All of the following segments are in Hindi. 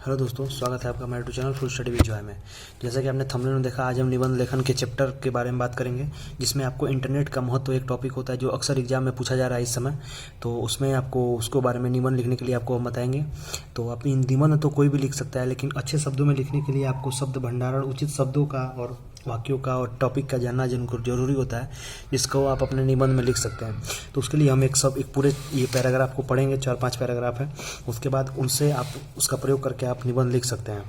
हेलो दोस्तों, स्वागत है आपका हमारे YouTube channel full study with Joy में। जैसा कि आपने थंबनेल में देखा, आज हम निबंध लेखन के चैप्टर के बारे में बात करेंगे, जिसमें आपको इंटरनेट का महत्व एक टॉपिक होता है जो अक्सर एग्जाम में पूछा जा रहा है इस समय। तो उसमें आपको उसको बारे में निबंध लिखने के लिए आपको हम बताएंगे। तो अपनी निबंध तो कोई भी लिख सकता है, लेकिन अच्छे शब्दों में लिखने के लिए आपको शब्द भंडारण, उचित शब्दों का और वाक्यों का और टॉपिक का जानना जरूरी होता है, जिसको आप अपने निबंध में लिख सकते हैं। तो उसके लिए हम एक पूरे ये पैराग्राफ को पढ़ेंगे, 4-5 पैराग्राफ है। उसके बाद उनसे आप उसका प्रयोग करके आप निबंध लिख सकते हैं।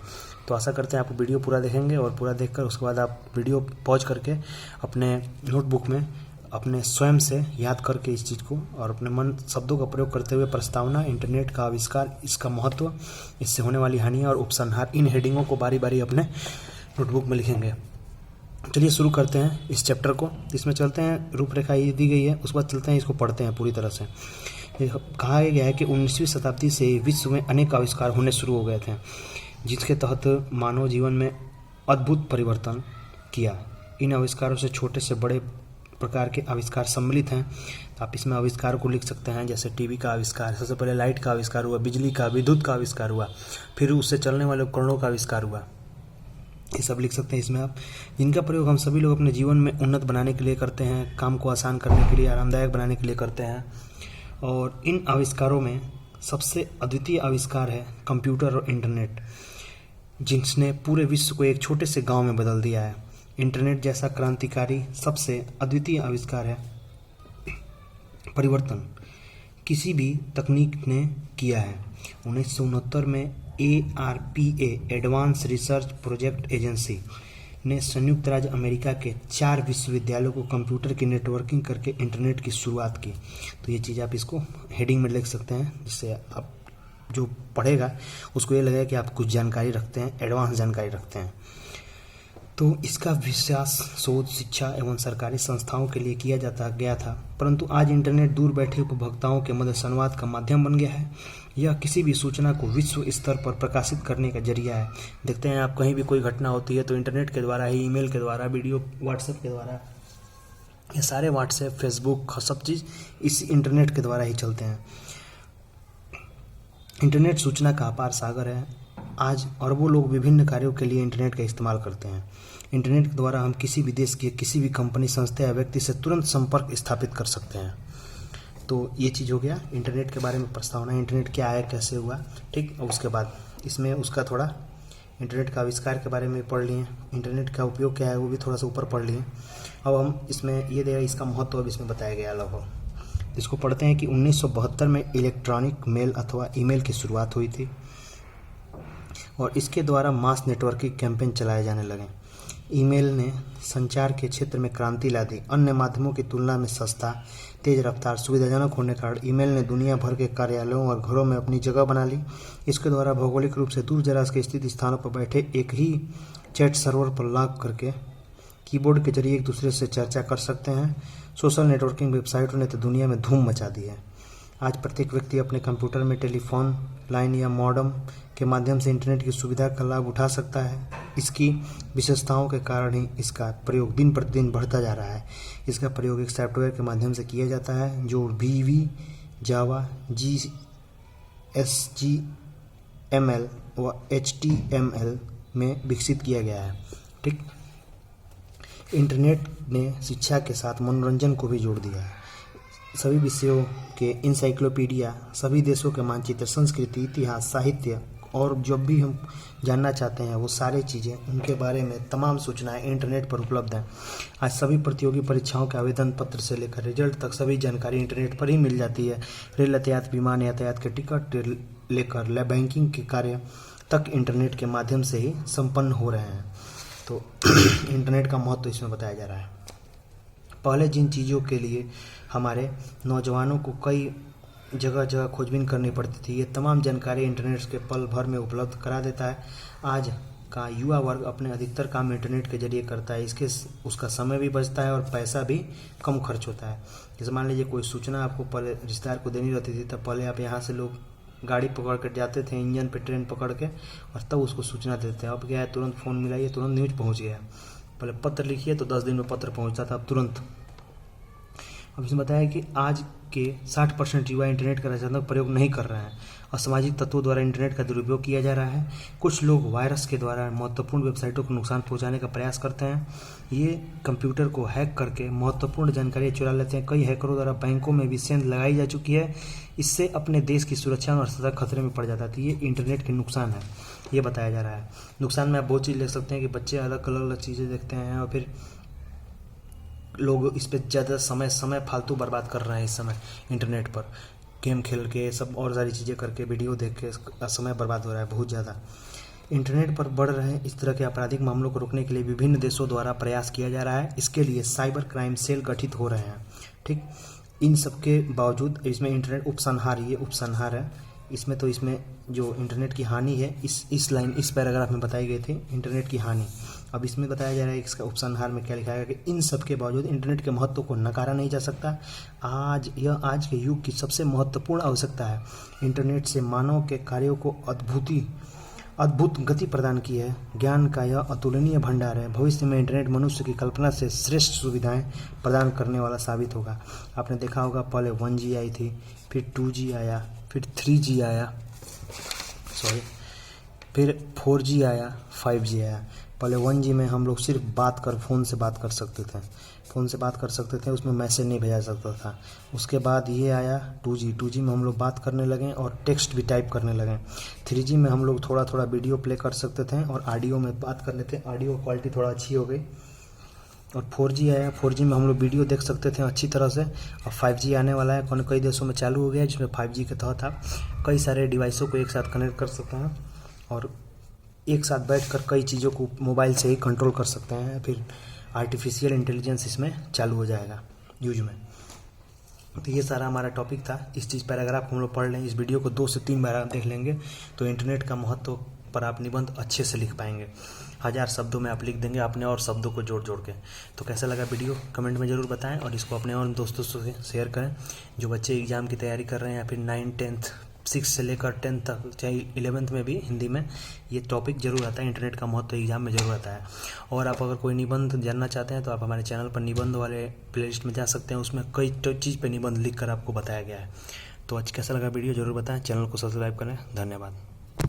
तो आशा करते हैं आप वीडियो पूरा देखेंगे, और पूरा देखकर उसके बाद आप वीडियो पॉज करके अपने नोटबुक में अपने स्वयं से याद करके इस चीज़ को और अपने मन शब्दों का प्रयोग करते हुए प्रस्तावना, इंटरनेट का आविष्कार, इसका महत्व, इससे होने वाली हानियाँ और उपसंहार, इन हेडिंगों को बारी बारी अपने नोटबुक में लिखेंगे। चलिए शुरू करते हैं इस चैप्टर को। इसमें चलते हैं, रूपरेखा ये दी गई है, उस बाद चलते हैं, इसको पढ़ते हैं पूरी तरह से। कहा गया है कि 19वीं शताब्दी से विश्व में अनेक आविष्कार होने शुरू हो गए थे, जिसके तहत मानव जीवन में अद्भुत परिवर्तन किया। इन आविष्कारों से छोटे से बड़े प्रकार के आविष्कार सम्मिलित हैं। तो आप इसमें आविष्कार को लिख सकते हैं, जैसे टीवी का आविष्कार, सबसे पहले लाइट का आविष्कार हुआ, बिजली का, विद्युत का आविष्कार हुआ, फिर उससे चलने वाले उपकरणों का आविष्कार हुआ। ये सब लिख सकते हैं इसमें आप, जिनका प्रयोग हम सभी लोग अपने जीवन में उन्नत बनाने के लिए करते हैं, काम को आसान करने के लिए, आरामदायक बनाने के लिए करते हैं। और इन आविष्कारों में सबसे अद्वितीय आविष्कार है कंप्यूटर और इंटरनेट, जिसने पूरे विश्व को एक छोटे से गांव में बदल दिया है। इंटरनेट जैसा क्रांतिकारी सबसे अद्वितीय आविष्कार है। परिवर्तन किसी भी तकनीक ने किया है। 1969 में ARPA advance research project agency ने संयुक्त राज्य अमेरिका के 4 विश्वविद्यालयों को कंप्यूटर की नेटवर्किंग करके इंटरनेट की शुरुआत की। तो ये चीज़ आप इसको हेडिंग में लिख सकते हैं, जिससे आप जो पढ़ेगा उसको ये लगेगा कि आप कुछ जानकारी रखते हैं, एडवांस जानकारी रखते हैं। तो इसका विश्वास शोध, शिक्षा एवं सरकारी संस्थाओं के लिए किया जाता गया था, परंतु आज इंटरनेट दूर बैठे उपभोक्ताओं के मध्य संवाद का माध्यम बन गया है। यह किसी भी सूचना को विश्व स्तर पर प्रकाशित करने का जरिया है। देखते हैं आप, कहीं भी कोई घटना होती है तो इंटरनेट के द्वारा ही, ईमेल के द्वारा, वीडियो व्हाट्सएप के द्वारा, ये सारे व्हाट्सएप, फेसबुक, सब चीज़ इस इंटरनेट के द्वारा ही चलते हैं। इंटरनेट सूचना का अपार सागर है। आज अरबों लोग विभिन्न कार्यों के लिए इंटरनेट का इस्तेमाल करते हैं। इंटरनेट के द्वारा हम किसी भी देश की, किसी भी कंपनी, संस्था या व्यक्ति से तुरंत संपर्क स्थापित कर सकते हैं। तो ये चीज़ हो गया इंटरनेट के बारे में प्रस्तावना, इंटरनेट क्या है, कैसे हुआ, ठीक। और उसके बाद इसमें उसका थोड़ा इंटरनेट का आविष्कार के बारे में पढ़ लिए, इंटरनेट का उपयोग क्या है वो भी थोड़ा सा ऊपर पढ़ लिए। अब हम इसमें ये देगा, इसका महत्व अब इसमें बताया गया लगभग। इसको पढ़ते हैं कि 1972 में इलेक्ट्रॉनिक मेल अथवा ईमेल की शुरुआत हुई थी, और इसके द्वारा मास नेटवर्किंग कैंपेन चलाए जाने लगे। ईमेल ने संचार के क्षेत्र में क्रांति ला दी। अन्य माध्यमों की तुलना में सस्ता, तेज रफ्तार, सुविधाजनक होने के कारण ईमेल ने दुनिया भर के कार्यालयों और घरों में अपनी जगह बना ली। इसके द्वारा भौगोलिक रूप से दूर दराज के स्थित स्थानों पर बैठे एक ही चैट सर्वर पर लॉग करके कीबोर्ड के जरिए एक दूसरे से चर्चा कर सकते हैं। सोशल नेटवर्किंग वेबसाइटों ने तो दुनिया में धूम मचा दी है। आज प्रत्येक व्यक्ति अपने कंप्यूटर में टेलीफोन लाइन या मॉडेम के माध्यम से इंटरनेट की सुविधा का लाभ उठा सकता है। इसकी विशेषताओं के कारण ही इसका प्रयोग दिन प्रतिदिन बढ़ता जा रहा है। इसका प्रयोग एक सॉफ्टवेयर के माध्यम से किया जाता है जो VB, जावा, HTML व HTML में विकसित किया गया है, ठीक। इंटरनेट ने शिक्षा के साथ मनोरंजन को भी जोड़ दिया है। सभी विषयों के इंसाइक्लोपीडिया, सभी देशों के मानचित्र, संस्कृति, इतिहास, साहित्य और जो भी हम जानना चाहते हैं वो सारी चीज़ें, उनके बारे में तमाम सूचनाएं इंटरनेट पर उपलब्ध हैं। आज सभी प्रतियोगी परीक्षाओं के आवेदन पत्र से लेकर रिजल्ट तक सभी जानकारी इंटरनेट पर ही मिल जाती है। रेल यातायात, विमान यातायात के टिकट लेकर बैंकिंग के कार्य तक इंटरनेट के माध्यम से ही संपन्न हो रहे हैं। तो इंटरनेट का महत्व इसमें बताया जा रहा है। पहले जिन चीज़ों के लिए हमारे नौजवानों को कई जगह जगह खोजबीन करनी पड़ती थी, ये तमाम जानकारी इंटरनेट के पल भर में उपलब्ध करा देता है। आज का युवा वर्ग अपने अधिकतर काम इंटरनेट के जरिए करता है। उसका समय भी बचता है और पैसा भी कम खर्च होता है। जैसे मान लीजिए कोई सूचना आपको पहले रिश्तेदार को देनी रहती थी, तब पहले आप यहाँ से लोग गाड़ी पकड़ कर जाते थे, इंजन पे ट्रेन पकड़ के, और तब उसको सूचना देते हैं। अब क्या है, तुरंत फ़ोन मिलाइए, तुरंत न्यूज़ पहुँच गया। पहले पत्र लिखिए तो 10 दिन में पत्र पहुँचता था, अब तुरंत अब इसमें बताया कि आज के 60% युवा इंटरनेट का रचनात्मक प्रयोग नहीं कर रहे हैं। असामाजिक तत्वों द्वारा इंटरनेट का दुरुपयोग किया जा रहा है। कुछ लोग वायरस के द्वारा महत्वपूर्ण वेबसाइटों को नुकसान पहुंचाने का प्रयास करते हैं। ये कंप्यूटर को हैक करके महत्वपूर्ण जानकारी चुरा लेते हैं। कई हैकरों द्वारा बैंकों में भी सेंध लगाई जा चुकी है। इससे अपने देश की सुरक्षा और अस्थिरता खतरे में पड़ जाता है। तो ये इंटरनेट के नुकसान है, ये बताया जा रहा है। नुकसान में आप बहुत चीज़ लिख सकते हैं कि बच्चे अलग अलग चीज़ें देखते हैं और फिर लोग इस पर ज़्यादा समय फालतू बर्बाद कर रहे हैं। इस समय इंटरनेट पर गेम खेल के सब और सारी चीज़ें करके वीडियो देख के समय बर्बाद हो रहा है बहुत ज़्यादा। इंटरनेट पर बढ़ रहे इस तरह के आपराधिक मामलों को रोकने के लिए विभिन्न देशों द्वारा प्रयास किया जा रहा है। इसके लिए साइबर क्राइम सेल गठित हो रहे हैं। ठीक, इन सब के बावजूद इसमें इंटरनेट उपसंहार, ये उपसंहार है इसमें। तो इसमें जो इंटरनेट की हानि है इस पैराग्राफ में बताई गई थी इंटरनेट की हानि। अब इसमें बताया जा रहा है कि इसका उपसंहार में क्या लिखा है कि इन सब के बावजूद इंटरनेट के महत्व को नकारा नहीं जा सकता। आज के युग की सबसे महत्वपूर्ण आवश्यकता है। इंटरनेट से मानव के कार्यों को अद्भुत गति प्रदान की है। ज्ञान का यह अतुलनीय भंडार है। भविष्य में इंटरनेट मनुष्य की कल्पना से श्रेष्ठ सुविधाएं प्रदान करने वाला साबित होगा। आपने देखा होगा पहले 1G आई थी, फिर 2G आया, फिर 3G आया, फिर 4G आया, 5G आया। पहले 1G में हम लोग सिर्फ फ़ोन से बात कर सकते थे, उसमें मैसेज नहीं भेजा सकता था। उसके बाद ये आया 2G में हम लोग बात करने लगे और टेक्स्ट भी टाइप करने लगे। 3G में हम लोग थोड़ा थोड़ा वीडियो प्ले कर सकते थे और ऑडियो में बात कर लेते, ऑडियो क्वालिटी थोड़ा अच्छी हो गई। और 4G आया, 4G में हम लोग वीडियो देख सकते थे अच्छी तरह से। और 5G आने वाला है, कई देशों में चालू हो गया जिसमें 5G के तहत आप कई सारे डिवाइसों को एक साथ कनेक्ट कर सकते हैं और एक साथ बैठकर कई चीज़ों को मोबाइल से ही कंट्रोल कर सकते हैं। फिर आर्टिफिशियल इंटेलिजेंस इसमें चालू हो जाएगा यूज में। तो ये सारा हमारा टॉपिक था। इस चीज़ पैराग्राफ को हम लोग पढ़ लें। इस वीडियो को 2 से 3 बार आप देख लेंगे तो इंटरनेट का महत्व पर आप निबंध अच्छे से लिख पाएंगे। 1000 शब्दों में आप लिख देंगे अपने और शब्दों को जोड़ के। तो कैसा लगा वीडियो कमेंट में ज़रूर बताएं और इसको अपने और दोस्तों से शेयर करें जो बच्चे एग्ज़ाम की तैयारी कर रहे हैं या फिर 9, 10, 6 से लेकर 10 तक, चाहे 11th में भी हिंदी में ये टॉपिक जरूर आता है। इंटरनेट का महत्व एग्जाम में जरूर आता है। और आप अगर कोई निबंध जानना चाहते हैं तो आप हमारे चैनल पर निबंध वाले प्लेलिस्ट में जा सकते हैं। उसमें कई चीज़ पे निबंध लिख कर आपको बताया गया है। तो आज कैसा लगा वीडियो जरूर बताएं। चैनल को सब्सक्राइब करें। धन्यवाद।